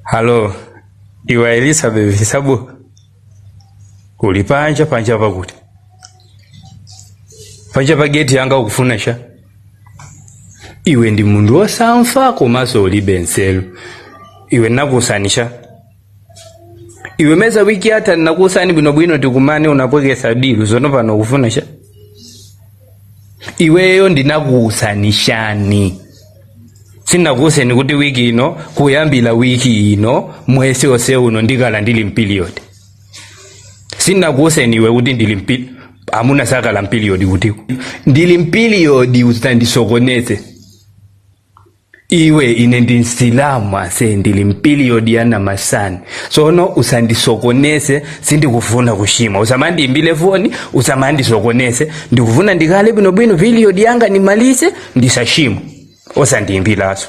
Halo, iwa Elizabeth Sabu. Uli panja pakuti. Panja pa gate yanga ukufuna sha. Iwe ndi mundu osamfa komaso oli benselu. Iwe nakusanisha. Iwe meza wiki hata nakusani bwino tikumane unapwekesa dilu zono pano ukufuna sha. Iweyo ndinakusanishani. Sinakuseni kuti wiki ino kuyambila wiki ino mwezi ose uno ndikala ndili mpiliyodi. Sinakuseni iwe kuti ndili mpiliyodi. Amuna sakala mpiliyodi kuti ndili mpiliyodi utandisokoneze. Iwe ine ndinsilama se ndili mpiliyodi yana masani. Sono usandisokoneze sindikufuna kushima. Usamandi imbile foni, usamandi sokoneze. Ndikufuna ndikale bwino piliyodi yanga nimalise ndisashima. Osandiimbilaso.